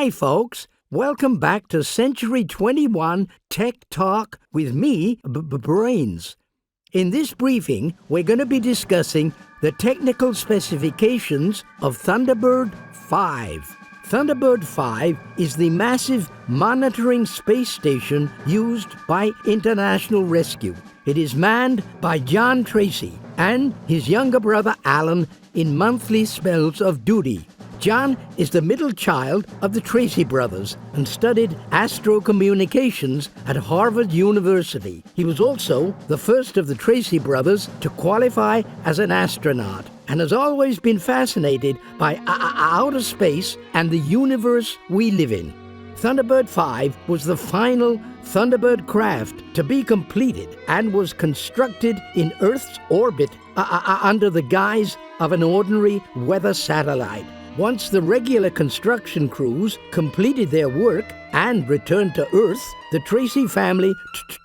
Hi, folks. Welcome back to Century 21 Tech Talk with me, Brains. In this briefing, we're going to be discussing the technical specifications of Thunderbird 5. Thunderbird 5 is the massive monitoring space station used by International Rescue. It is manned by John Tracy and his younger brother Alan in monthly spells of duty. John is the middle child of the Tracy brothers and studied astrocommunications at Harvard University. He was also the first of the Tracy brothers to qualify as an astronaut and has always been fascinated by outer space and the universe we live in. Thunderbird 5 was the final Thunderbird craft to be completed and was constructed in Earth's orbit under the guise of an ordinary weather satellite. Once the regular construction crews completed their work and returned to Earth, the Tracy family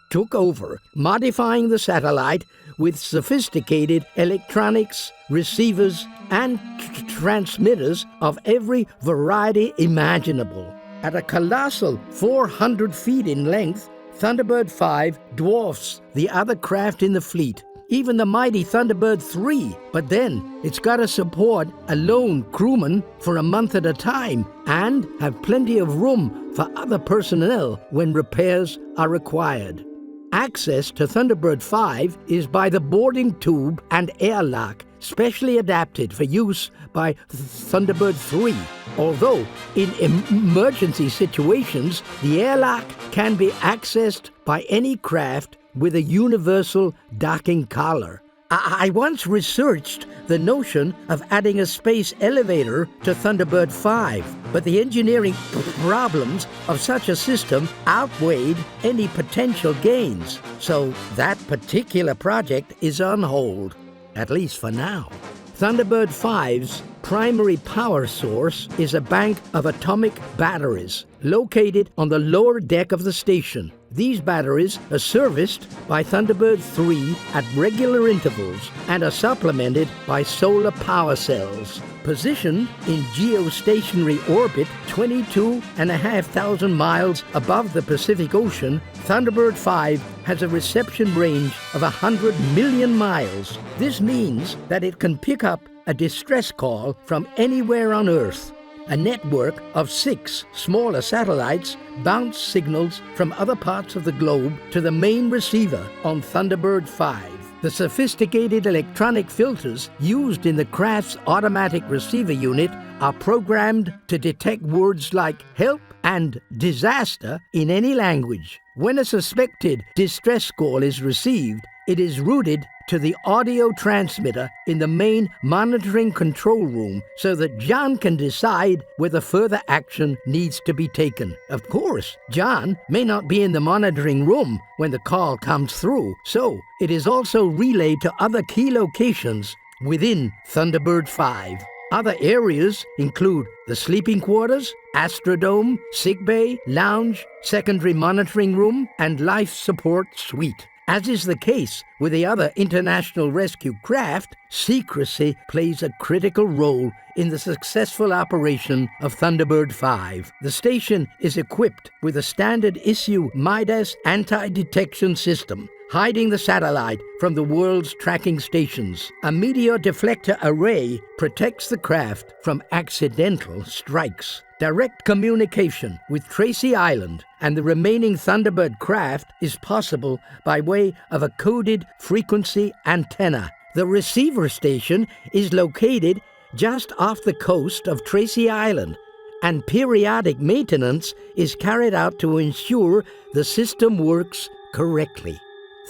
took over, modifying the satellite with sophisticated electronics, receivers, and transmitters of every variety imaginable. At a colossal 400 feet in length, Thunderbird 5 dwarfs the other craft in the fleet, even the mighty Thunderbird 3, but then it's got to support a lone crewman for a month at a time and have plenty of room for other personnel when repairs are required. Access to Thunderbird 5 is by the boarding tube and airlock, specially adapted for use by Thunderbird 3. Although in emergency situations, the airlock can be accessed by any craft with a universal docking collar. I once researched the notion of adding a space elevator to Thunderbird 5, but the engineering problems of such a system outweighed any potential gains. So that particular project is on hold, at least for now. Thunderbird 5's primary power source is a bank of atomic batteries located on the lower deck of the station. These batteries are serviced by Thunderbird 3 at regular intervals and are supplemented by solar power cells. Positioned in geostationary orbit 22,500 miles above the Pacific Ocean, Thunderbird 5 has a reception range of 100 million miles. This means that it can pick up a distress call from anywhere on Earth. A network of 6 smaller satellites bounce signals from other parts of the globe to the main receiver on Thunderbird 5. The sophisticated electronic filters used in the craft's automatic receiver unit are programmed to detect words like help and disaster in any language. When a suspected distress call is received, it is routed to the audio transmitter in the main monitoring control room so that John can decide whether further action needs to be taken. Of course, John may not be in the monitoring room when the call comes through, so it is also relayed to other key locations within Thunderbird 5. Other areas include the sleeping quarters, Astrodome, sickbay, lounge, secondary monitoring room, and life support suite. As is the case with the other international rescue craft, secrecy plays a critical role in the successful operation of Thunderbird 5. The station is equipped with a standard issue Midas anti-detection system, hiding the satellite from the world's tracking stations. A meteor deflector array protects the craft from accidental strikes. Direct communication with Tracy Island and the remaining Thunderbird craft is possible by way of a coded frequency antenna. The receiver station is located just off the coast of Tracy Island, and periodic maintenance is carried out to ensure the system works correctly.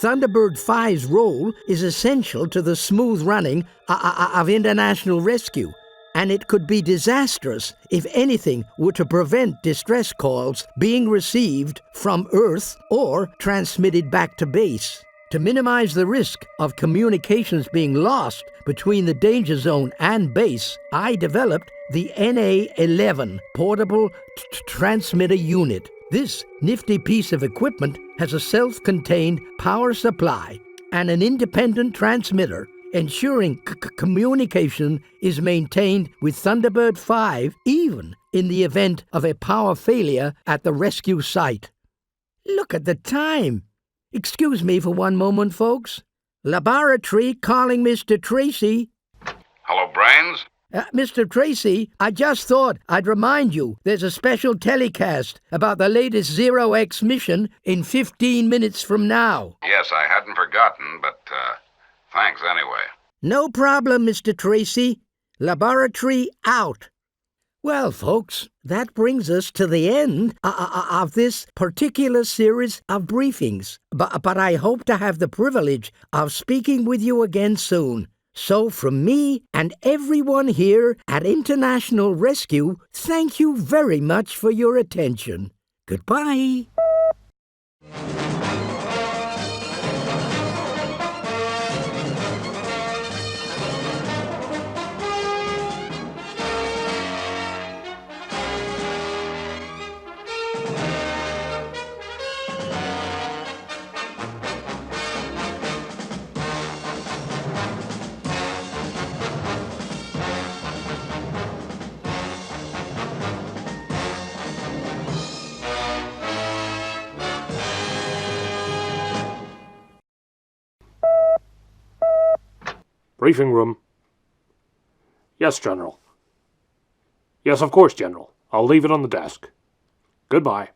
Thunderbird 5's role is essential to the smooth running of international rescue, and it could be disastrous if anything were to prevent distress calls being received from Earth or transmitted back to base. To minimize the risk of communications being lost between the danger zone and base, I developed the NA-11 portable transmitter unit. This nifty piece of equipment has a self-contained power supply and an independent transmitter ensuring communication is maintained with Thunderbird 5 even in the event of a power failure at the rescue site. Look at the time. Excuse me for one moment, folks. Laboratory calling Mr. Tracy. Hello, Brains? Mr. Tracy, I just thought I'd remind you there's a special telecast about the latest Zero-X mission in 15 minutes from now. Yes, I hadn't forgotten, but, thanks anyway. No problem, Mr. Tracy. Laboratory out. Well, folks, that brings us to the end of this particular series of briefings. But I hope to have the privilege of speaking with you again soon. So from me and everyone here at International Rescue, thank you very much for your attention. Goodbye. Briefing room. Yes, General. Yes, of course, General. I'll leave it on the desk. Goodbye.